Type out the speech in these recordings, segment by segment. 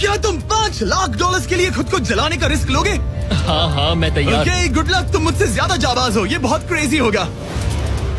क्या तुम $5 लाख के लिए खुद को जलाने का रिस्क लोगे? हाँ मैं तैयार। Okay, good luck. तुम मुझसे ज्यादा जाबाज हो, ये बहुत क्रेजी होगा।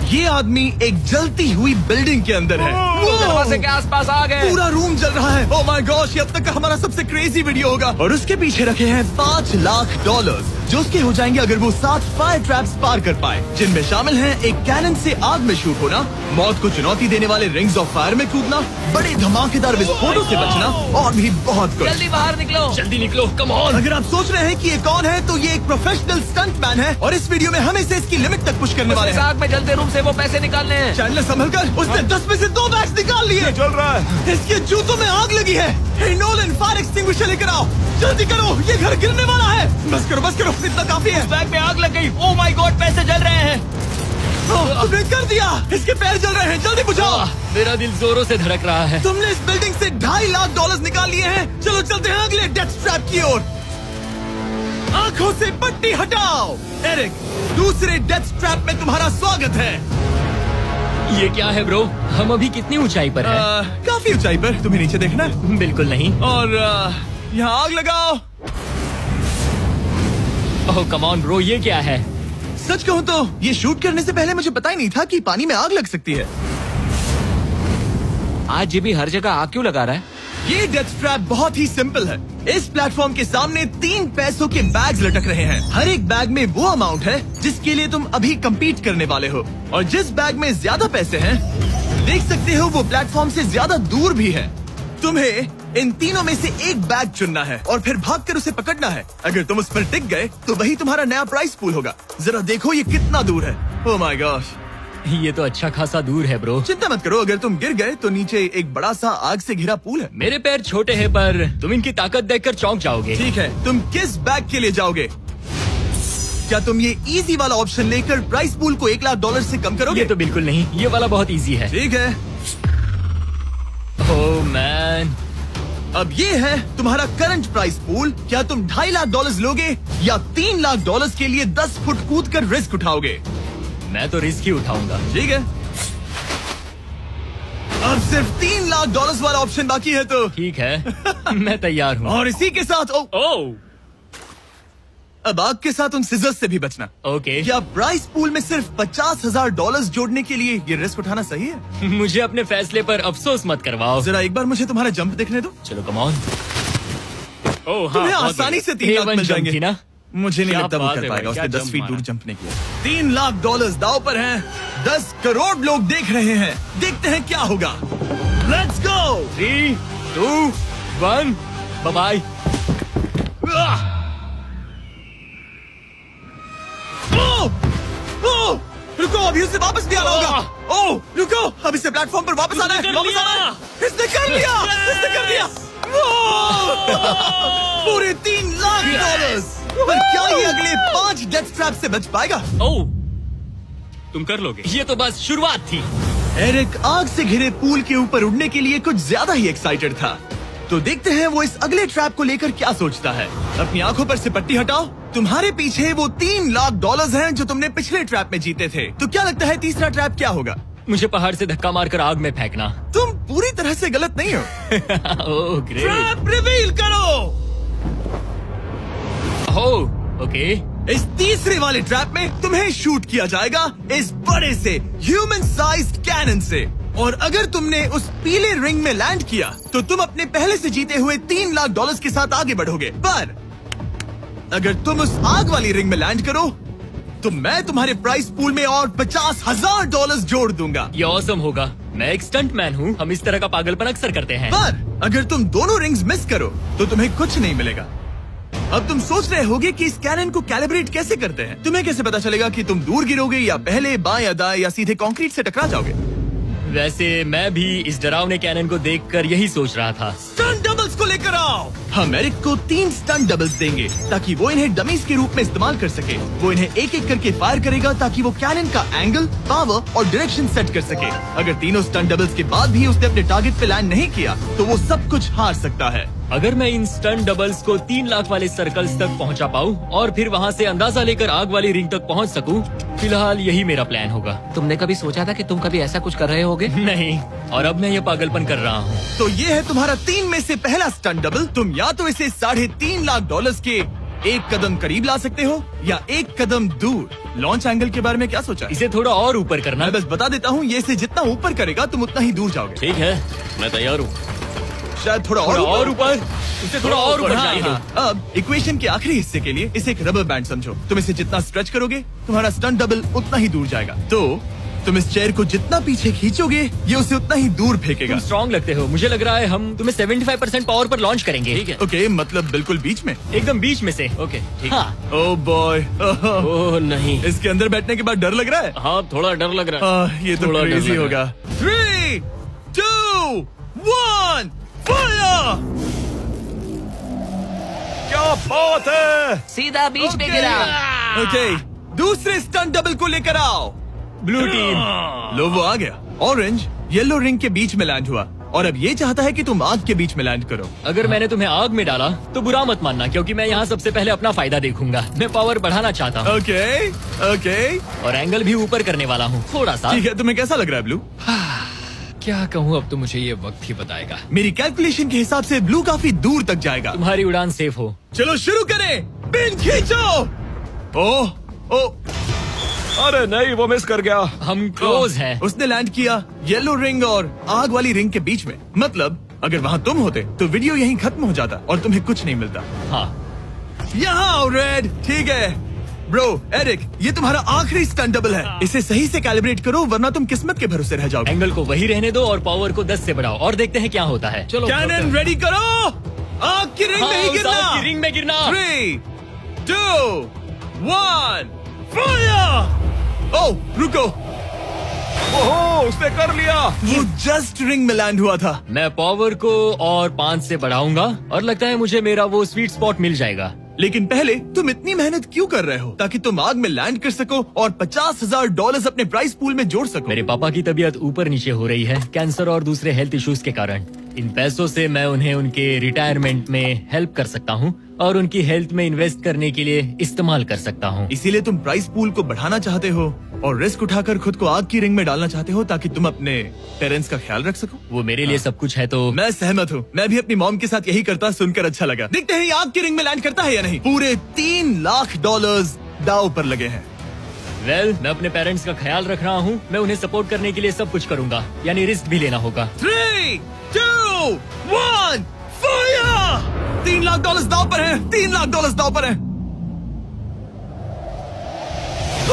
ये आदमी एक जलती हुई बिल्डिंग के अंदर है। दरवाजे के आसपास आ गए। पूरा रूम जल रहा है। ओह माय गॉश, ये अब तक का हमारा सबसे क्रेजी वीडियो होगा। और उसके पीछे रखे हैं $5 लाख, जो उसके हो जाएंगे अगर वो 7 फायर ट्रैप्स पार कर पाए, जिनमें शामिल हैं एक कैनन से आग में शूट होना, मौत को चुनौती देने वाले रिंग्स ऑफ फायर में कूदना, बड़े धमाकेदार विस्फोटों से बचना और भी बहुत कुछ। जल्दी बाहर निकलो। जल्दी निकलो, कम ऑन। अगर आप सोच रहे हैं कि ये कौन है, तो ये एक प्रोफेशनल स्टंट मैन है और इस वीडियो में हम इसे इसकी लिमिट तक पुश करने वाले इस हैं। आग में जलते रूम से वो पैसे निकालने हैं। चैनल संभल कर, उसने 10 में से 2 बैग्स निकाल लिए। चल रहा है। इसके जूतों में आग लगी है। हे नोलन, फायर एक्सटिंग्विशर लेकर आओ, जल्दी करो, ये घर गिरने वाला है। बस करो, इतना काफी है। बैग में आग लग गई। ओह माय गॉड, पैसे जल रहे हैं। तुमने कर दिया। इसके पैर जल रहे हैं, जल्दी बुझाओ। मेरा दिल जोरों से धड़क रहा है। तुमने इस बिल्डिंग से $2.5 लाख निकाल लिए हैं। चलो चलते हैं अगले डेथ ट्रैप की ओर। आंखों से पट्टी हटाओ। एरिक, दूसरे डेथ ट्रैप में तुम्हारा स्वागत है। ये क्या है ब्रो? हम अभी कितनी ऊंचाई पर हैं? काफी ऊंचाई पर। तुम्हें नीचे देखना है? बिल्कुल नहीं। और यहाँ आग लगाओ। ओह कम ऑन ब्रो, ये क्या है? सच कहूँ तो ये शूट करने से पहले मुझे पता ही नहीं था कि पानी में आग लग सकती है। आज ये भी हर जगह आग क्यों लगा रहा है? ये डेथ ट्रैप बहुत ही सिंपल है। इस प्लेटफॉर्म के सामने 3 पैसों के बैग्स लटक रहे हैं। हर एक बैग में वो अमाउंट है जिसके लिए तुम अभी कम्पीट करने वाले हो, और जिस बैग में ज्यादा पैसे हैं, देख सकते हो वो प्लेटफॉर्म से ज्यादा दूर भी है। तुम्हें इन तीनों में से एक बैग चुनना है और फिर भागकर उसे पकड़ना है। अगर तुम उस पर टिक गए तो वही तुम्हारा नया प्राइस पूल होगा। जरा देखो ये कितना दूर है। ओह माय गॉश, ये तो अच्छा खासा दूर है ब्रो। चिंता मत करो, अगर तुम गिर गए तो नीचे एक बड़ा सा आग से घिरा पूल है। मेरे पैर छोटे हैं पर तुम इनकी ताकत देखकर चौंक जाओगे। ठीक है, तुम किस बैग के लिए जाओगे? क्या तुम ये इजी वाला ऑप्शन लेकर प्राइस पूल को $1 लाख से कम करोगे? ये तो बिल्कुल नहीं, ये वाला बहुत इजी है। ठीक है, ओह मैन, अब ये है तुम्हारा करंट प्राइस पूल। क्या तुम $2.5 लाख लोगे या $3 लाख के लिए 10 फुट कूद कर रिस्क उठाओगे? मैं तो रिस्क ही उठाऊंगा। ठीक है, अब सिर्फ $3 लाख वाला ऑप्शन बाकी है तो ठीक है मैं तैयार हूँ। और इसी के साथ ओह अब आग के साथ उन सिजर्स से भी बचना। ओके। क्या प्राइस पूल में सिर्फ $50,000 जोड़ने के लिए ये रिस्क उठाना सही है? मुझे अपने फैसले पर अफसोस मत करवाओ। जरा एक बार मुझे तुम्हारा जंप देखने दो। चलो कम ऑन। ओह तुम्हें आसानी से 3 लाख मिल जाएंगे। ना? मुझे नहीं क्या लगता वो बात कर है पाएगा। भाई, उसने क्या 10 फीट जंप दूर मारा। जंप नहीं किया। $3 लाख दाव पर हैं। 10 करोड़ लोग देख रहे हैं। देखते हैं क्या होगा। Let's go. 3, 2, 1, बाय। रुको, अभी उसे वापस भी आना होगा। ओह रुको, अब इसे प्लेटफॉर्म पर वापस आना है। वापस आना है। इसने कर लिया। इसने कर दिया। पूरे $3 लाख। पर क्या ये अगले 5 डेथ ट्रैप से बच पाएगा? ओह तुम कर लोगे। ये तो बस शुरुआत थी। एरिक आग से घिरे पूल के ऊपर उड़ने के लिए कुछ ज्यादा ही एक्साइटेड था। तो देखते हैं वो इस अगले ट्रैप को लेकर क्या सोचता है। अपनी आंखों पर से पट्टी हटाओ। तुम्हारे पीछे वो $3 लाख हैं जो तुमने पिछले ट्रैप में जीते थे। तो क्या लगता है तीसरा ट्रैप क्या होगा? मुझे पहाड़ से धक्का मारकर आग में फेंकना। तुम पूरी तरह से गलत नहीं हो। Oh great. ट्रैप रिवील करो। Oh okay. इस तीसरे वाले ट्रैप में तुम्हें शूट किया जाएगा इस बड़े से ह्यूमन साइज्ड कैनन से, और अगर तुमने उस पीले रिंग में लैंड किया तो तुम अपने पहले से जीते हुए $3 लाख के साथ आगे बढ़ोगे। पर अगर तुम उस आग वाली रिंग में लैंड करो तो मैं तुम्हारे प्राइस पूल में और $50,000 जोड़ दूंगा। ये ऑसम होगा। मैं एक स्टंट मैन हूँ, हम इस तरह का पागलपन अक्सर करते हैं। पर अगर तुम दोनों रिंग्स मिस करो तो तुम्हें कुछ नहीं मिलेगा। अब तुम सोच रहे होगे कि इस कैनन को कैलिब्रेट कैसे करते हैं। तुम्हें कैसे पता चलेगा कि तुम दूर गिरोगे या पहले बाएं या दाएं या सीधे कंक्रीट से टकरा जाओगे? वैसे मैं भी इस डरावने कैनन को देखकर यही सोच रहा था। स्टंट डबल्स को लेकर आओ। हम एरिक को 3 स्टंट डबल्स देंगे ताकि वो इन्हें डमीज के रूप में इस्तेमाल कर सके। वो इन्हें एक एक करके फायर करेगा ताकि वो कैनन का एंगल, पावर और डायरेक्शन सेट कर सके। अगर तीनों स्टंट डबल्स के बाद भी उसने अपने टारगेट पे लैंड नहीं किया तो वो सब कुछ हार सकता है। अगर मैं इन स्टंट डबल्स को 3 लाख वाले सर्कल्स तक पहुंचा पाऊं और फिर वहां से अंदाजा लेकर आग वाली रिंग तक पहुंच सकूं, फिलहाल यही मेरा प्लान होगा। तुमने कभी सोचा था कि तुम कभी ऐसा कुछ कर रहे होगे? नहीं, और अब मैं ये पागलपन कर रहा हूँ। तो ये है तुम्हारा 3 में से पहला स्टंट डबल। तुम या तो इसे $3.5 लाख के एक कदम करीब ला सकते हो या एक कदम दूर। लॉन्च एंगल के बारे में क्या सोचा है? इसे थोड़ा और ऊपर करना। मैं बस बता देता हूँ, ये इसे जितना ऊपर करेगा तुम उतना ही दूर जाओगे। ठीक है, मैं तैयार हूँ। शायद थोड़ा और ऊपर, इसे थोड़ा और ऊपर हाँ, जाने दो। हाँ। अब इक्वेशन के आखिरी हिस्से के लिए इसे एक रबर बैंड समझो। तुम इसे जितना स्ट्रेच करोगे तुम्हारा स्टंट डबल उतना ही दूर जाएगा। तो तुम इस चेयर को जितना पीछे खींचोगे ये उसे उतना ही दूर फेंकेगा। तुम स्ट्रॉन्ग लगते हो। मुझे लग रहा है हम तुम्हें 75% पावर पर लॉन्च करेंगे। ठीक है, ओके, मतलब बिल्कुल बीच में। एकदम बीच में से। ओके, ठीक। हाँ। ओह बॉय, ओह नहीं, इसके अंदर बैठने के बाद डर लग रहा है। हाँ थोड़ा डर लग रहा है। ये तो थोड़ा डर क्रेजी लग होगा। 3, 2, 1, फायर! क्या बात है! सीधा बीच में गिरा। ओके, दूसरे स्टंट डबल को लेकर आओ। Blue team. लो वो आ गया। ऑरेंज येलो रिंग के बीच में लैंड हुआ और अब ये चाहता है कि तुम आग के बीच में लैंड करो। अगर मैंने तुम्हें आग में डाला तो बुरा मत मानना, क्योंकि मैं यहाँ सबसे पहले अपना फायदा देखूंगा। मैं पावर बढ़ाना चाहता हूँ ओके, ओके, और एंगल भी ऊपर करने वाला हूँ थोड़ा सा। ठीक है। तुम्हें कैसा लग रहा है ब्लू? क्या कहूँ, अब तो मुझे ये वक्त ही बताएगा। मेरी कैलकुलेशन के हिसाब से ब्लू काफी दूर तक जाएगा। तुम्हारी उड़ान सेफ हो। चलो शुरू करें। पिन खींचो। ओह, ओह, अरे नहीं, वो मिस कर गया। हम क्लोज हैं। उसने लैंड किया येलो रिंग और आग वाली रिंग के बीच में। मतलब अगर वहाँ तुम होते तो वीडियो यहीं खत्म हो जाता और तुम्हें कुछ नहीं मिलता। हाँ, यहाँ आओ रेड। ठीक है ब्रो, एरिक, ये तुम्हारा आखिरी स्टंट डबल है। इसे सही से कैलिब्रेट करो वरना तुम किस्मत के भरोसे रह जाओगे। एंगल को वही रहने दो और पावर को 10 से बढ़ाओ और देखते हैं क्या होता है। चलो, कैनन रेडी करो। आग की रिंग में ही उस गिरना। आग की रिंग में गिरना। 3, 2, 1, फायर! ओह, रुको। ओह, उसने कर लिया। वो जस्ट रिंग में लैंड हुआ था। मैं पावर को और 5 से बढ़ाऊंगा और लगता है मुझे मेरा वो स्वीट स्पॉट मिल जाएगा। लेकिन पहले तुम इतनी मेहनत क्यों कर रहे हो? ताकि तुम आग में लैंड कर सको और $50,000 अपने प्राइस पूल में जोड़ सको। मेरे पापा की तबीयत ऊपर नीचे हो रही है, कैंसर और दूसरे हेल्थ इश्यूज के कारण। इन पैसों से मैं उन्हें उनके रिटायरमेंट में हेल्प कर सकता हूँ और उनकी हेल्थ में इन्वेस्ट करने के लिए इस्तेमाल कर सकता हूँ। इसीलिए तुम प्राइस पूल को बढ़ाना चाहते हो और रिस्क उठाकर खुद को आग की रिंग में डालना चाहते हो ताकि तुम अपने पेरेंट्स का ख्याल रख सको। वो मेरे लिए सब कुछ है तो मैं सहमत हूँ। मैं भी अपनी मॉम के साथ यही करता, सुनकर अच्छा लगा। देखते हैं ये आग की रिंग में लैंड करता है या नहीं। पूरे $3 लाख दांव पर लगे हैं। मैं अपने पेरेंट्स का ख्याल रख रहा हूँ। मैं उन्हें सपोर्ट करने के लिए सब कुछ करूंगा, यानी रिस्क भी लेना होगा। 3, 2, 1, फायर! $3 लाख दांव पर है। $3 लाख दांव पर है।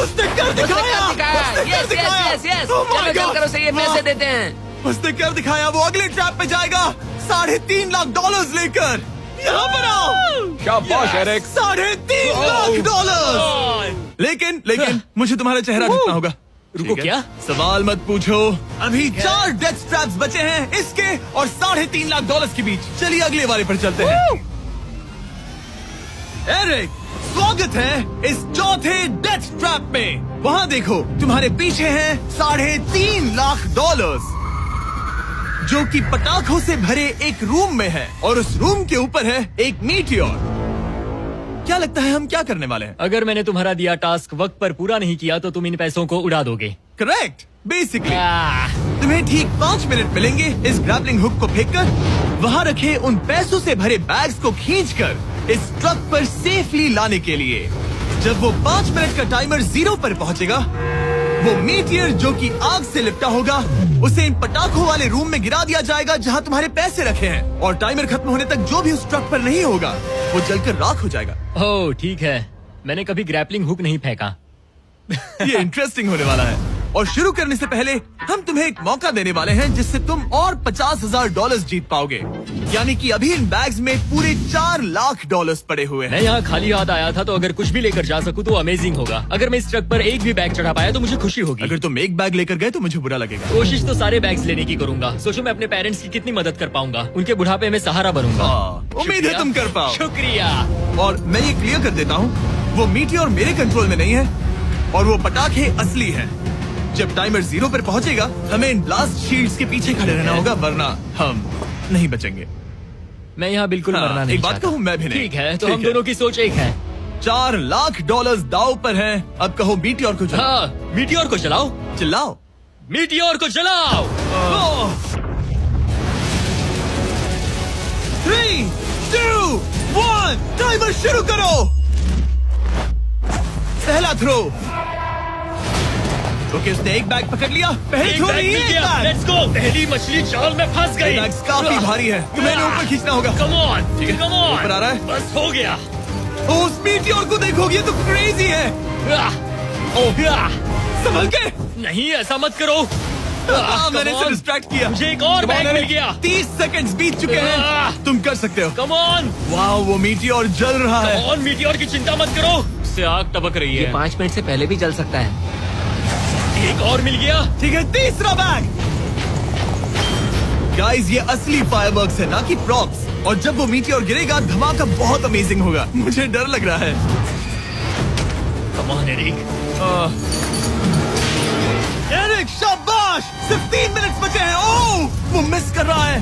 उसने कर दिखाया। Yes yes yes, Oh my चलो God! चल कर उसे ये पैसे देते हैं। उसने कर दिखाया। वो अगले ट्रैप पे जाएगा $3.5 लाख लेकर। यहाँ पर आओ। शाबाश एरिक। $3.5 लाख। लेकिन मुझे तुम्हारा चेहरा देखना होगा। रुको, ठीक है? क्या? सवाल मत पूछो। अभी 4 डेथ ट्रैप्स बचे हैं, इसके और $3.5 लाख के बीच। चलिए अगले वाले पर चलते हैं। एरिक, स्वागत है इस चौथे डेथ ट्रैप में। वहाँ देखो, तुम्हारे पीछे है $3.5 लाख, जो कि पटाखों से भरे एक रूम में है और उस रूम के ऊपर है एक मीटियोर। क्या लगता है हम क्या करने वाले हैं? अगर मैंने तुम्हारा दिया टास्क वक्त पर पूरा नहीं किया तो तुम इन पैसों को उड़ा दोगे। करेक्ट। बेसिकली तुम्हें ठीक 5 मिनट मिलेंगे इस ग्रैपलिंग हुक को फेंककर वहाँ रखे उन पैसों से भरे बैग्स को खींचकर इस ट्रक पर सेफली लाने के लिए। जब वो 5 मिनट का टाइमर 0 पर पहुँचेगा, वो मीटियर जो कि आग से लिपटा होगा उसे इन पटाखों वाले रूम में गिरा दिया जाएगा जहाँ तुम्हारे पैसे रखे हैं। और टाइमर खत्म होने तक जो भी उस ट्रक पर नहीं होगा वो जलकर राख हो जाएगा। ओह ठीक है, मैंने कभी ग्रैपलिंग हुक नहीं फेंका। ये इंटरेस्टिंग होने वाला है। और शुरू करने से पहले हम तुम्हें एक मौका देने वाले हैं जिससे तुम और $50,000 जीत पाओगे। यानी कि अभी इन बैग्स में पूरे $4 लाख पड़े हुए हैं। मैं यहाँ खाली हाथ आया था, तो अगर कुछ भी लेकर जा सकूं तो अमेजिंग होगा। अगर मैं इस ट्रक पर एक भी बैग चढ़ा पाया तो मुझे खुशी होगी। अगर तुम एक बैग लेकर गए तो मुझे बुरा लगेगा। कोशिश तो सारे बैग्स लेने की करूंगा। सोचो मैं अपने पेरेंट्स की कितनी मदद कर पाऊंगा। उनके बुढ़ापे में सहारा बनूंगा। उम्मीद है तुम कर पाओ। शुक्रिया। और मैं ये क्लियर कर देता हूँ, वो मीटियोर मेरे कंट्रोल में नहीं है और वो पटाखे असली हैं। जब टाइमर 0 पर पहुंचेगा हमें इन ब्लास्ट शील्ड्स के पीछे खड़े रहना होगा, वरना हम नहीं बचेंगे। मैं यहाँ बिल्कुल हाँ, मरना नहीं एक बात चाहता। कहूँ, मैं भी नहीं। ठीक है, तो ठीक हम है। दोनों की सोच एक है। $4 लाख दाव पर हैं। अब कहो मीटियोर को चलाओ। हाँ, मीटियोर को चलाओ, चिल्लाओ। मीटियोर को चलाओ। 3, 2, 1 टाइमर शुरू करो। पहला थ्रो। ओके, उसने एक बैग पकड़ लिया। पहले थ्रो नहीं, एक बैग। Let's go. पहली मछली जाल में फंस गई। बैग्स काफी भारी है, तुम्हें इन्हें ऊपर खींचना होगा। कम ऑन, ठीक है, कम ऑन। ऊपर आ रहा है। बस हो गया। ओ, उस मीटियोर को देखोगे, ये तो क्रेजी है। संभल के। नहीं, ऐसा मत करो। मैंने इसे डिस्ट्रैक्ट किया। मुझे एक और Come on, bag mill Eric, गया। 30 सेकंड्स बीत चुके हैं। तुम कर सकते हो। कम ऑन, वाह, वो मीटियोर जल रहा है। Come on. मीटियोर की चिंता मत करो, उससे आग टपक रही ये है। 5 मिनट से पहले भी जल सकता है। एक और मिल गया। ठीक है, तीसरा बैग। गाइस, ये असली फायरवर्क्स है, ना कि प्रॉप्स। और जब वो मीटियोर गिरेगा, धमाका बहुत अमेजिंग होगा। मुझे डर लग रहा है। Come on Eric. एरिक, शाबाश! सिर्फ 3 मिनट बचे हैं। ओह, वो मिस कर रहा है।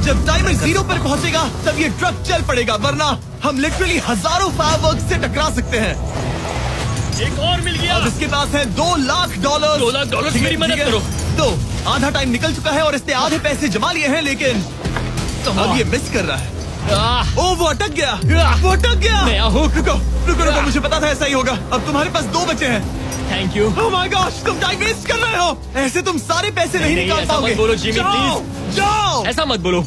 जब टाइमर 0 पर पहुंचेगा, तब ये ट्रक चल पड़ेगा, वरना हम लिटरली हजारों फायरवर्क्स से टकरा सकते हैं। एक और मिल गया। अब इसके पास है $2 लाख। $2 लाख ठीक है, मेरी मदद ठीक है। करो। तो आधा टाइम निकल चुका है और इसने आधे पैसे जमा लिए हैं, लेकिन अब ये मिस कर रहा है। ओ, वो अटक गया। वो अटक गया। नया हुक। रुको रुको रुको, मुझे पता था ऐसा ही होगा। अब तुम्हारे पास 2 बचे हैं। Thank you. Oh my gosh, तुम टाइम वेस्ट कर रहे हो। ऐसे तुम सारे पैसे नहीं नहीं, निकाल ऐसा पाओगे। मत बोलो, जिमी, जाओ, जाओ। ऐसा मत बोलो।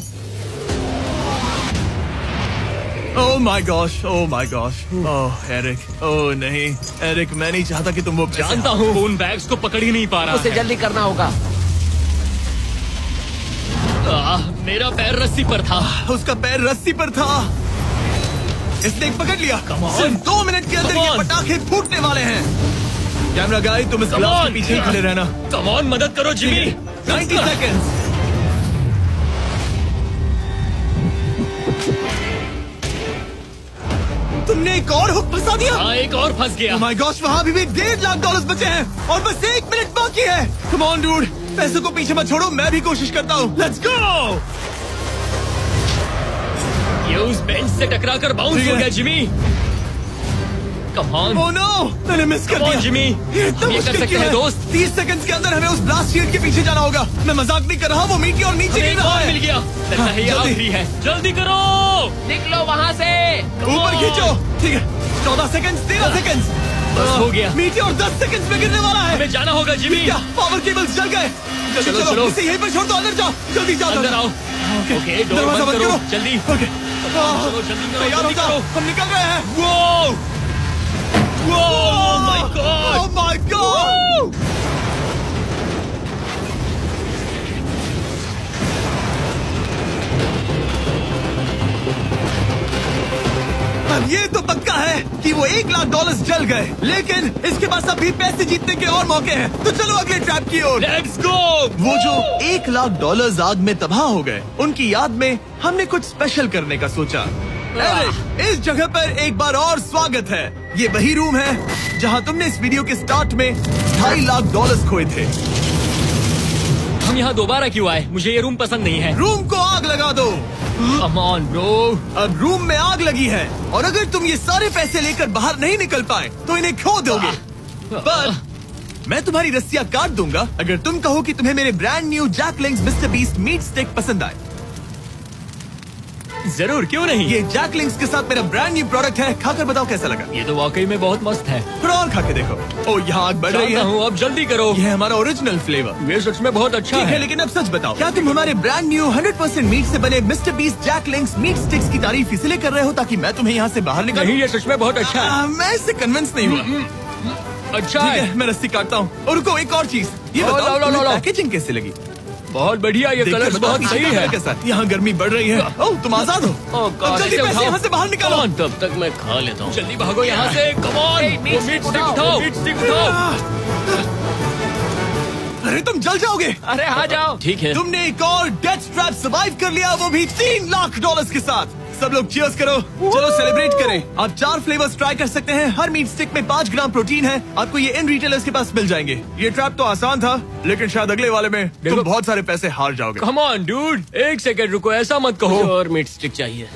Oh my gosh, oh my gosh. Oh Eric, oh नहीं एरिक, मैं नहीं चाहता कि तुम वो पैसे जानता हूँ, उन बैग्स को पकड़ ही नहीं पा रहा उसे है। जल्दी करना होगा। मेरा पैर रस्सी पर था। उसका पैर रस्सी पर था। इसने एक पकड़ लिया। Come on. सिर्फ 2 मिनट के अंदर Come ये on. पटाखे फूटने वाले हैं। कैमरा गाय, तुम इस Come ग्लास on. के पीछे ही खड़े रहना। कम ऑन, मदद करो जिमी। 90 सेकेंड्स। तुमने एक और हुक फंसा दिया। हाँ, एक और फंस गया। Oh my gosh, वहाँ अभी भी $1.5 लाख बचे हैं और बस 1 मिनट बाकी है। Come on, dude, पैसे को पीछे मत छोड़ो, मैं भी कोशिश करता हूँ। Let's go! ये उस बेंच से टकरा कर बाउंस ठीक हो है। गया Jimmy. Come on. Oh no, मैंने मिस कर Come on, दिया। Jimmy. ये इतना हम ये कर मुश्किल सकते क्यों हैं, है? दोस्त। 30 सेकंड्स के अंदर हमें उस ब्लास्ट शील्ड के पीछे जाना होगा। मैं मजाक नहीं कर रहा, वो मीटी और नीचे हमें गिर एक रहा और है। मिल गया। लगता है ये जल्दी। आखिरी है। जल्दी करो। निकलो वहाँ से। ऊपर खींचो। ठीक है, 14 सेकंड्स, 13 सेकंड्स। बस हो गया। मीटी और 10 सेकंड्स में गिरने वाला है। हमें जाना होगा जिमी। क्या पावर केबल्स जल गए? जल्दी चलो, चलो, चलो। इसे यहीं पर छोड़ दो, अंदर जाओ। जल्दी जाओ, अंदर आओ। ओके, डोर दरवाजा बंद करो। जल्दी। ओके, चलो, जल्दी करो, तैयार हो जल्दी जाओ, करो। हम निकल रहे हैं। वो Oh my God! Oh my God! अब ये तो पक्का है कि वो $1 लाख जल गए, लेकिन इसके पास अभी पैसे जीतने के और मौके हैं। तो चलो अगले ट्रैप की ओर। Let's go! वो जो $1 लाख आग में तबाह हो गए, उनकी याद में हमने कुछ स्पेशल करने का सोचा। एरिक, इस जगह पर एक बार और स्वागत है। ये वही रूम है जहाँ तुमने इस वीडियो के स्टार्ट में $2.5 लाख खोए थे। हम यहाँ दोबारा क्यों आए? मुझे ये रूम पसंद नहीं है। रूम को आग लगा दो। Come on, bro. अब रूम में आग लगी है और अगर तुम ये सारे पैसे लेकर बाहर नहीं निकल पाए तो इन्हें खो दोगे। पर मैं तुम्हारी रस्सियां काट दूंगा अगर तुम कहो कि तुम्हें मेरे brand new Jack Link's mister Beast meat stick पसंद आए। जरूर, क्यों नहीं? ये जैकलिंग्स के साथ मेरा ब्रांड न्यू प्रोडक्ट है, खाकर बताओ कैसा लगा। ये तो वाकई में बहुत मस्त है। थोड़ा और खा के देखो। ओ, यहाँ आग बढ़ रही जानता है। हूँ, अब जल्दी करो। ये है हमारा ओरिजिनल फ्लेवर। ये सच में बहुत अच्छा ठीक है, है। लेकिन अब सच बताओ, क्या तुम हमारे ब्रांड न्यू 100% मीट से बने मिस्टर बीस्ट जैकलिंग्स मीट स्टिक्स की तारीफ इसलिए कर रहे हो ताकि मैं तुम्हें यहाँ से बाहर निकालूं? नहीं, ये सच में बहुत अच्छा है। मैं इससे कन्विंस नहीं हुआ। अच्छा ठीक है। है, मैं रस्सी काटता हूँ। और रुको, एक और चीज, ये लो, बताओ लो, लो, तुम्हें लो। पैकेजिंग कैसे लगी? बहुत बढ़िया, ये देखकर कलर्स बताओ बहुत कि सही इसका है। कलर कैसा है? यहाँ गर्मी बढ़ रही है। ओह, तुम आजाद हो। अब जल्दी पैसे यहाँ से बाहर निकालो। Come on, तब तक मैं खा लेता हूँ। जल्दी भागो यहाँ से। Come on, Hey, meat वो stick मीट स्टिक उठाओ, उठाओ। meat stick उठाओ। अरे तुम जल जाओगे। अरे आ जाओ। ठीक है। तुमने एक और डेथ ट्रैप सर्वाइव कर लिया, वो भी $3 लाख के साथ। सब लोग चीयर्स करो। चलो सेलिब्रेट करें। आप 4 फ्लेवर्स ट्राई कर सकते हैं। हर मीट स्टिक में 5 ग्राम प्रोटीन है। आपको ये इन रिटेलर्स के पास मिल जाएंगे। ये ट्रैप तो आसान था, लेकिन शायद अगले वाले में तुम बहुत सारे पैसे हार जाओगे। कम ऑन डूड, एक सेकंड रुको, ऐसा मत कहो। और मीट स्टिक चाहिए।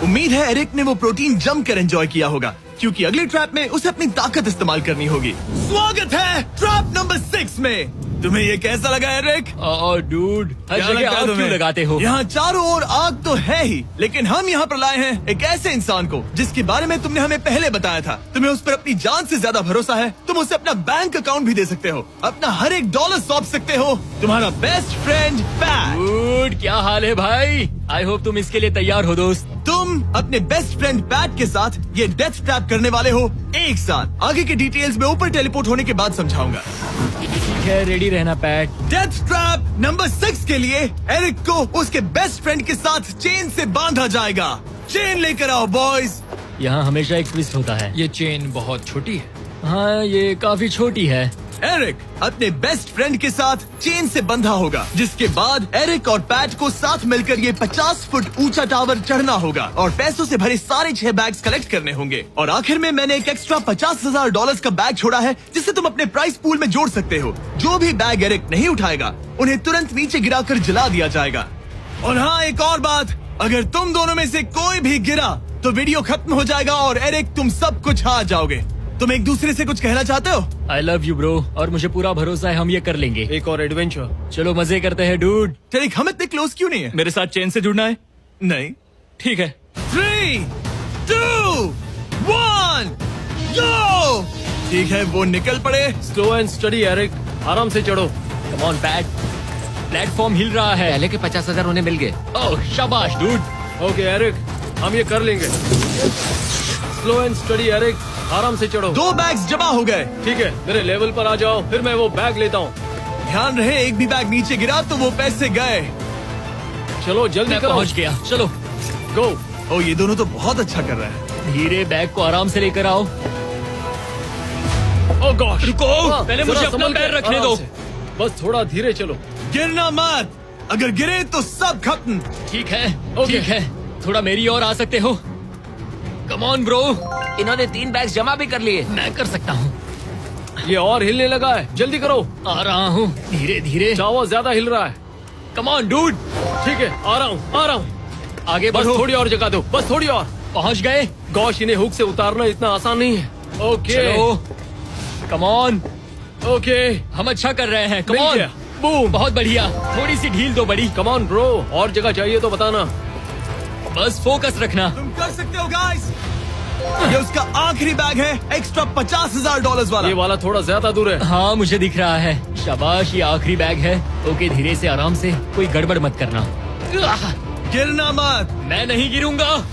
उम्मीद है एरिक ने वो प्रोटीन जमकर एंजॉय किया होगा, क्योंकि अगले ट्रैप में उसे अपनी ताकत इस्तेमाल करनी होगी। स्वागत है ट्रैप नंबर 6 में। तुम्हें ये कैसा लगा एरिक? डूड, हर क्या जगह लगता है आग क्यों तुम्हें? लगाते हो? यहाँ चारों ओर आग तो है ही, लेकिन हम यहाँ पर लाए हैं एक ऐसे इंसान को जिसके बारे में तुमने हमें पहले बताया था। तुम्हें उस पर अपनी जान से ज्यादा भरोसा है। तुम उसे अपना बैंक अकाउंट भी दे सकते हो, अपना हर एक डॉलर सौंप सकते हो। तुम्हारा बेस्ट फ्रेंड पैट। डूड, क्या हाल है भाई? आई होप तुम इसके लिए तैयार हो दोस्त। तुम अपने बेस्ट फ्रेंड पैट के साथ ये डेथ ट्रैप करने वाले हो एक साथ। आगे के डिटेल्स में ऊपर टेलीपोर्ट होने के बाद समझाऊंगा। ठीक है, रेडी रहना पैट। डेथ ट्रैप नंबर 6 के लिए एरिक को उसके बेस्ट फ्रेंड के साथ चेन से बांधा जाएगा। चेन लेकर आओ बॉयज। यहाँ हमेशा एक ट्विस्ट होता है। ये चेन बहुत छोटी है। हाँ, ये काफी छोटी है। एरिक अपने बेस्ट फ्रेंड के साथ चेन से बंधा होगा, जिसके बाद एरिक और पैट को साथ मिलकर ये 50 फुट ऊंचा टावर चढ़ना होगा और पैसों से भरे सारे 6 बैग्स कलेक्ट करने होंगे। और आखिर में मैंने एक एक्स्ट्रा $50,000 का बैग छोड़ा है, जिसे तुम अपने प्राइस पूल में जोड़ सकते हो। जो भी बैग एरिक नहीं उठाएगा, उन्हें तुरंत नीचे गिराकर जला दिया जाएगा। और हाँ, एक और बात, अगर तुम दोनों में से कोई भी गिरा तो वीडियो खत्म हो जाएगा और एरिक तुम सब कुछ हार जाओगे। तुम एक दूसरे से कुछ कहना चाहते हो? आई लव यू ब्रो, और मुझे पूरा भरोसा है हम ये कर लेंगे। एक और एडवेंचर। चलो मजे करते हैं डूड। टेरिक, हम इतने क्लोज क्यों नहीं है? मेरे साथ चेन से जुड़ना है? नहीं। ठीक है। 3, 2, 1, go! ठीक है, वो निकल पड़े। स्लो एंड स्टडी एरिक, आराम से चढ़ो। कम ऑन पैट, प्लेटफॉर्म हिल रहा है। पहले के 50,000 उन्हें मिल गए। ओह शाबाश डूड। ओके एरिक, हम ये कर लेंगे। स्लो एंड स्टडी एरिक, आराम से चढ़ो। 2 बैग्स जमा हो गए। ठीक है, मेरे लेवल पर आ जाओ, फिर मैं वो बैग लेता हूँ। ध्यान रहे, एक भी बैग नीचे गिरा तो वो पैसे गए। चलो जल्दी मैं करो। पहुंच गया, चलो। गो। ओ, ये दोनों तो बहुत अच्छा कर रहे हैं। धीरे बैग को आराम से लेकर आओ। ओह गॉश, रुको, पहले मुझे जरा अपना संभल के, पैर रखने आराम दो। से। बस थोड़ा धीरे चलो। गिरना मत, अगर गिरे तो सब खत्म। ठीक है, ओके। ठीक है, थोड़ा मेरी ओर आ सकते हो? कम ऑन ब्रो, इन्होंने 3 बैग्स जमा भी कर लिए। मैं कर सकता हूँ। ये और हिलने लगा है, जल्दी करो। आ रहा हूँ, धीरे धीरे। चावा ज्यादा हिल रहा है। कम ऑन डूड, ठीक है, आ रहा हूँ, आ रहा हूँ। आगे बस बढ़ो। थोड़ी और जगह दो, बस थोड़ी और। पहुँच गए। गॉश, इन्हें हुक से उतारना इतना आसान नहीं है। ओके चलो, कम ऑन, ओके, हम अच्छा कर रहे हैं। कम मिल ऑन, गया। बूम। बहुत बढ़िया। थोड़ी सी ढील दो बड़ी। कम ऑन ब्रो, और जगह चाहिए तो बताना। बस फोकस रखना। तुम कर सकते हो गाइस। ये उसका आखिरी बैग है, एक्स्ट्रा $50,000 वाला। ये वाला थोड़ा ज्यादा दूर है। हाँ, मुझे दिख रहा है। शाबाश, ये आखिरी बैग है। ओके, धीरे से, आराम से, कोई गड़बड़ मत करना। गिरना मत। मैं नहीं गिरूंगा।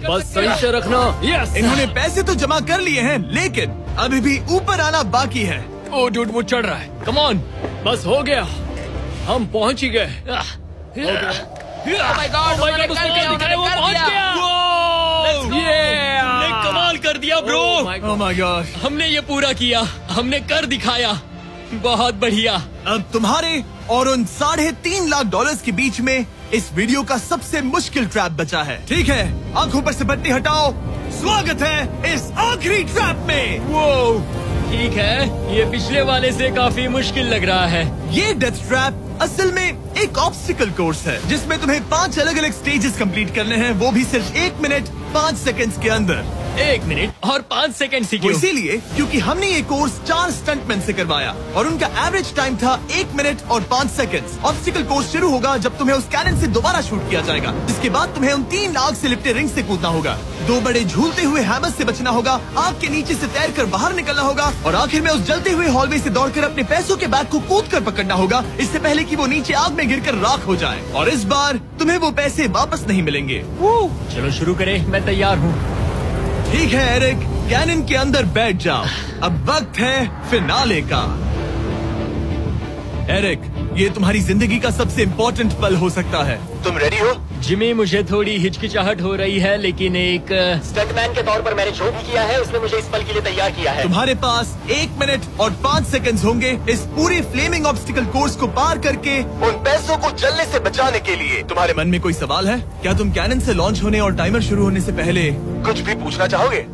बस सही से रखना। यस। इन्होंने पैसे तो जमा कर लिए हैं, लेकिन अभी भी ऊपर आना बाकी है। ओ डूड, वो चढ़ रहा है। Come on. बस हो गया, हम पहुंच ही गए। Oh my God, उन्होंने कर दिया, उन्होंने वो कर पहुंच दिया। गया। हमने कमाल कर दिया bro. Oh my God. Oh my gosh। हमने ये पूरा किया, हमने कर दिखाया। बहुत बढ़िया। अब तुम्हारे और उन $3.5 लाख के बीच में इस वीडियो का सबसे मुश्किल ट्रैप बचा है। ठीक है, आंखों पर से पट्टी हटाओ। स्वागत है इस आखिरी ट्रैप में। वो ठीक है, ये पिछले वाले से काफी मुश्किल लग रहा है। ये डेथ ट्रैप असल में एक ऑब्स्टिकल कोर्स है, जिसमें तुम्हें 5 अलग अलग स्टेजेस कंप्लीट करने हैं, वो भी सिर्फ 1 मिनट 5 सेकंड्स के अंदर। 1 मिनट और 5 सेकंड वो इसीलिए क्योंकि हमने ये कोर्स 4 स्टंटमैन से करवाया और उनका एवरेज टाइम था 1 मिनट और 5 सेकंड्स। ऑब्स्टिकल कोर्स शुरू होगा जब तुम्हें उस कैनन से दोबारा शूट किया जाएगा, जिसके बाद तुम्हें उन 3 आग से लिपटे रिंग से कूदना होगा, 2 बड़े झूलते हुए हैमर्स से बचना होगा, आग के नीचे से तैरकर बाहर निकलना होगा और आखिर में उस जलते हुए हॉलवे से दौड़कर अपने पैसों के बैग को कूदकर पकड़ना होगा, इससे पहले कि वो नीचे आग में गिरकर राख हो जाए। और इस बार तुम्हें वो पैसे वापस नहीं मिलेंगे। चलो शुरू करें, मैं तैयार हूँ। ठीक है एरिक, कैनन के अंदर बैठ जाओ। अब वक्त है फिनाले का। एरिक, ये तुम्हारी जिंदगी का सबसे इम्पोर्टेंट पल हो सकता है। तुम रेडी हो? जिमी, मुझे थोड़ी हिचकिचाहट हो रही है, लेकिन एक स्टंटमैन के तौर पर मैंने जो भी किया है उसने मुझे इस पल के लिए तैयार किया है। तुम्हारे पास 1 मिनट और 5 सेकंड्स होंगे इस पूरे फ्लेमिंग ऑब्स्टिकल कोर्स को पार करके उन पैसों को जलने से बचाने के लिए। तुम्हारे मन में कोई सवाल है? क्या तुम कैनन से लॉन्च होने और टाइमर शुरू होने से पहले कुछ भी पूछना चाहोगे?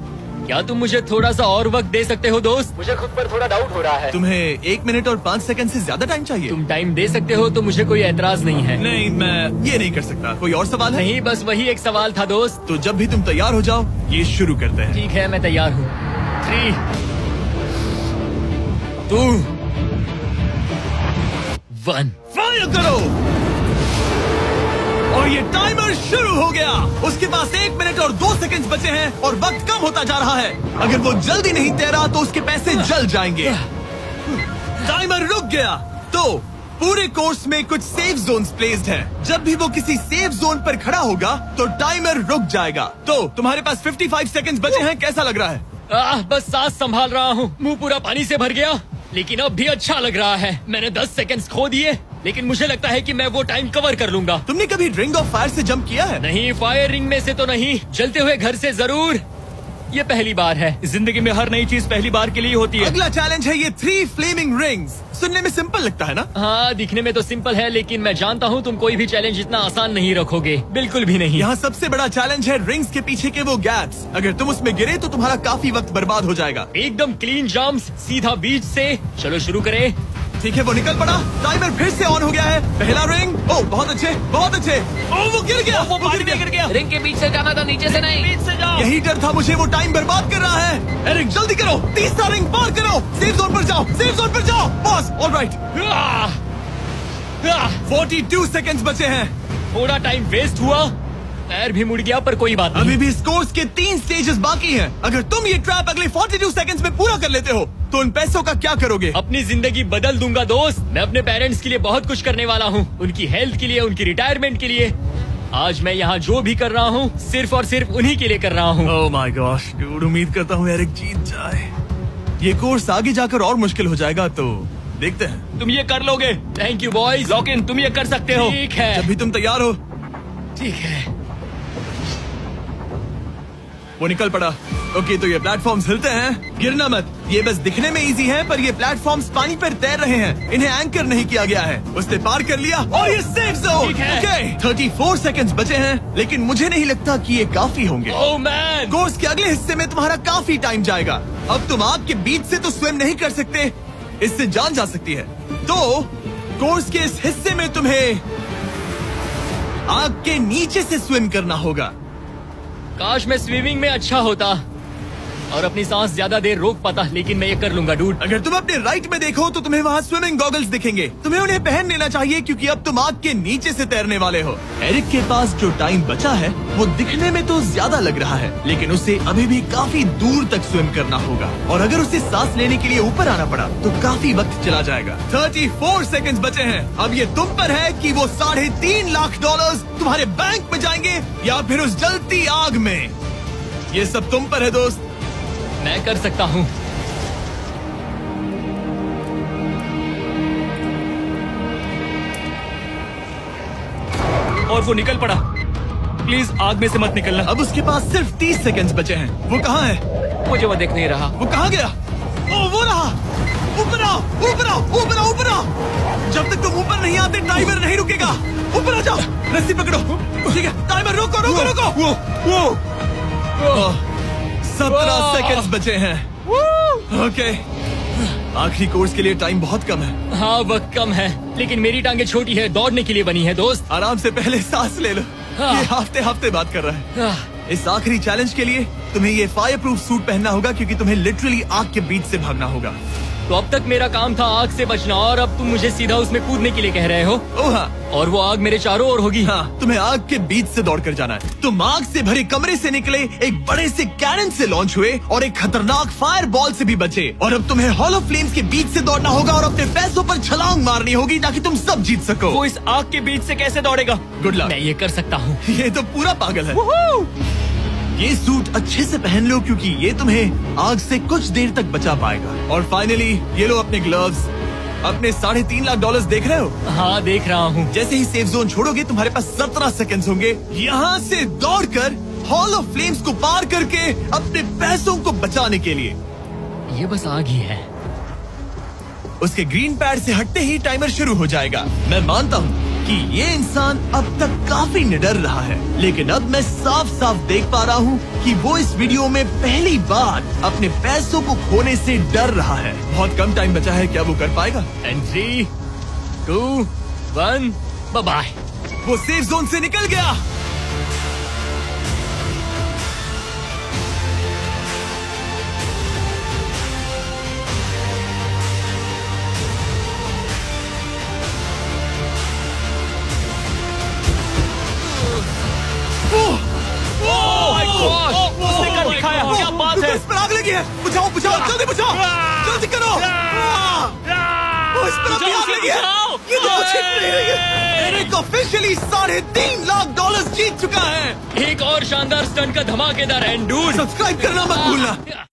क्या तुम मुझे थोड़ा सा और वक्त दे सकते हो दोस्त? मुझे खुद पर थोड़ा डाउट हो रहा है। तुम्हें 1 मिनट और 5 सेकंड से ज्यादा टाइम चाहिए? तुम टाइम दे सकते हो तो मुझे कोई एतराज नहीं है। नहीं, मैं ये नहीं कर सकता। कोई और सवाल है? नहीं, बस वही एक सवाल था दोस्त। तो जब भी तुम तैयार हो जाओ, ये शुरू करते हैं। ठीक है, मैं तैयार हूँ। 3, 2, 1। फायर करो! और ये टाइमर शुरू हो गया। उसके पास 1 मिनट और 2 सेकंड बचे हैं और वक्त कम होता जा रहा है। अगर वो जल्दी नहीं तैरा तो उसके पैसे जल जाएंगे। टाइमर रुक गया। तो पूरे कोर्स में कुछ सेफ जोन्स प्लेस्ड हैं। जब भी वो किसी सेफ जोन पर खड़ा होगा तो टाइमर रुक जाएगा। तो तुम्हारे पास 55 सेकंड बचे हैं। कैसा लग रहा है? बस सांस संभाल रहा हूँ। मुंह पूरा पानी से भर गया, लेकिन अब भी अच्छा लग रहा है। मैंने 10 सेकंड्स खो दिए, लेकिन मुझे लगता है कि मैं वो टाइम कवर कर लूंगा। तुमने कभी रिंग ऑफ फायर से जंप किया है? नहीं, फायर रिंग में से तो नहीं, जलते हुए घर से जरूर। ये पहली बार है। जिंदगी में हर नई चीज पहली बार के लिए होती है। अगला चैलेंज है ये 3 फ्लेमिंग रिंग्स। सुनने में सिंपल लगता है ना? हाँ, दिखने में तो सिंपल है, लेकिन मैं जानता हूँ तुम कोई भी चैलेंज इतना आसान नहीं रखोगे। बिल्कुल भी नहीं। यहाँ सबसे बड़ा चैलेंज है रिंग्स के पीछे के वो गैप्स। अगर तुम उसमें गिरे तो तुम्हारा काफी वक्त बर्बाद हो जाएगा। एकदम क्लीन जंप्स, सीधा बीच से। चलो शुरू करें। ठीक है, वो निकल पड़ा। टाइमर फिर से ऑन हो गया है। पहला रिंग। ओह, बहुत अच्छे, बहुत अच्छे। ओह, वो गिर गया। वो पानी में गिर गया। रिंग के बीच से जाना था, नीचे से नहीं। बीच से जाओ। यही डर था मुझे, वो टाइम बर्बाद कर रहा है। एरिक, जल्दी करो। तीसरा रिंग पार करो। सेफ जोन पर जाओ, सेफ जोन पर जाओ। Boss, alright. 42 सेकंड्स बचे हैं। थोड़ा टाइम वेस्ट हुआ, पैर भी मुड़ गया, पर कोई बात नहीं। अभी भी इस कोर्स के 3 स्टेजेस बाकी हैं। अगर तुम ये ट्रैप अगले 42 सेकंड्स में पूरा कर लेते हो तो उन पैसों का क्या करोगे? अपनी जिंदगी बदल दूंगा दोस्त। मैं अपने पेरेंट्स के लिए बहुत कुछ करने वाला हूँ, उनकी हेल्थ के लिए, उनकी रिटायरमेंट के लिए। आज मैं यहाँ जो भी कर रहा हूँ सिर्फ और सिर्फ उन्हीं के लिए कर रहा हूँ। ओह माय गॉश डूड, उम्मीद करता हूँ एरिक जीत जाए। ये कोर्स आगे जाकर और मुश्किल हो जाएगा, तो देखते हैं। तुम ये कर लोगे। Thank you boys. Lock in, तुम ये कर सकते हो। ठीक है, जब भी तुम तैयार हो। ठीक है। वो निकल पड़ा। ओके, तो ये प्लेटफॉर्म्स हिलते हैं। गिरना मत। ये बस दिखने में इजी है, पर ये प्लेटफॉर्म्स पानी पर तैर रहे हैं। इन्हें एंकर नहीं किया गया है। उसने पार कर लिया और ये सेफ जोन। ठीक है। ओके, 34 सेकंड्स बचे हैं, लेकिन मुझे नहीं लगता कि ये काफी होंगे। ओह मैन, कोर्स के अगले हिस्से में तुम्हारा काफी टाइम जाएगा। अब तुम आग के बीच से तो स्विम नहीं कर सकते, इससे जान जा सकती है। तो कोर्स के इस हिस्से में तुम्हें आग के नीचे से स्विम करना होगा। काश मैं स्विमिंग में अच्छा होता और अपनी सांस ज्यादा देर रोक पाता, लेकिन मैं ये कर लूंगा डूड। अगर तुम अपने राइट में देखो तो तुम्हें वहाँ स्विमिंग गॉगल्स दिखेंगे। तुम्हें उन्हें पहन लेना चाहिए, क्योंकि अब तुम आग के नीचे से तैरने वाले हो। एरिक के पास जो टाइम बचा है वो दिखने में तो ज्यादा लग रहा है, लेकिन उसे अभी भी काफी दूर तक स्विम करना होगा। और अगर उसे सांस लेने के लिए ऊपर आना पड़ा तो काफी वक्त चला जाएगा। 34 सेकंड्स बचे हैं। अब ये तुम पर है कि वो $3.5 लाख तुम्हारे बैंक में जाएंगे या फिर उस जलती आग में। ये सब तुम पर है दोस्त। मैं कर सकता हूँ। और वो निकल पड़ा। प्लीज आग में से मत निकलना। अब उसके पास सिर्फ 30 सेकंड्स बचे हैं। वो कहाँ है? मुझे वो देख नहीं रहा। वो कहाँ गया? ओ, वो रहा। ऊपर आओ, ऊपर आओ, ऊपर आओ, ऊपर आओ। जब तक तुम ऊपर नहीं आते टाइमर नहीं रुकेगा। ऊपर आ जाओ, रस्सी पकड़ो। ठीक है, टाइमर रोको, रोको, रोको। वो 17 सेकंड्स बचे हैं। ओके, आखिरी कोर्स के लिए टाइम बहुत कम है। हाँ, वक्त कम है, लेकिन मेरी टांगे छोटी है, दौड़ने के लिए बनी है दोस्त। आराम से पहले सांस ले लो। ये हफ्ते हफ्ते बात कर रहा है। इस आखिरी चैलेंज के लिए तुम्हें ये फायर प्रूफ सूट पहनना होगा, क्योंकि तुम्हें लिटरली आग के बीच से भागना होगा। तो अब तक मेरा काम था आग से बचना, और अब तुम मुझे सीधा उसमें कूदने के लिए कह रहे हो। ओह हाँ, और वो आग मेरे चारों ओर होगी। हाँ, तुम्हें आग के बीच से दौड़ कर जाना है। तुम आग से भरे कमरे से निकले, एक बड़े से कैनन से लॉन्च हुए और एक खतरनाक फायर बॉल से भी बचे। और अब तुम्हें हॉलो फ्लेम्स के बीच से दौड़ना होगा और अपने पैसों पर छलांग मारनी होगी ताकि तुम सब जीत सको। वो इस आग के बीच से कैसे दौड़ेगा? Good luck. मैं ये कर सकता हूँ। ये तो पूरा पागल है। ये सूट अच्छे से पहन लो, क्योंकि ये तुम्हें आग से कुछ देर तक बचा पाएगा। और फाइनली ये लो अपने ग्लव्स। अपने $3.5 लाख देख रहे हो? हाँ, देख रहा हूँ। जैसे ही सेफ जोन छोड़ोगे तुम्हारे पास 17 सेकंड्स होंगे यहाँ से दौड़कर हॉल ऑफ फ्लेम्स को पार करके अपने पैसों को बचाने के लिए। ये बस आग ही है। उसके ग्रीन पैड से हटते ही टाइमर शुरू हो जाएगा। मैं मानता हूँ कि ये इंसान अब तक काफी निडर रहा है, लेकिन अब मैं साफ साफ देख पा रहा हूँ कि वो इस वीडियो में पहली बार अपने पैसों को खोने से डर रहा है। बहुत कम टाइम बचा है, क्या वो कर पाएगा? And 3, 2, 1, bye. वो सेफ जोन से निकल गया। उसने कर दिखाया, क्या बात है? इस पर आग लगी है। बुझाओ बुझाओ, जल्दी बुझाओ, जल्दी करो। इस पर अभी आग लगी है। ये तो कुछ नहीं रही है। एरिक ऑफिशियली $3.5 लाख जीत चुका है। एक और शानदार स्टंट का धमाकेदार एंड डूड। सब्सक्राइब करना मत भूलना।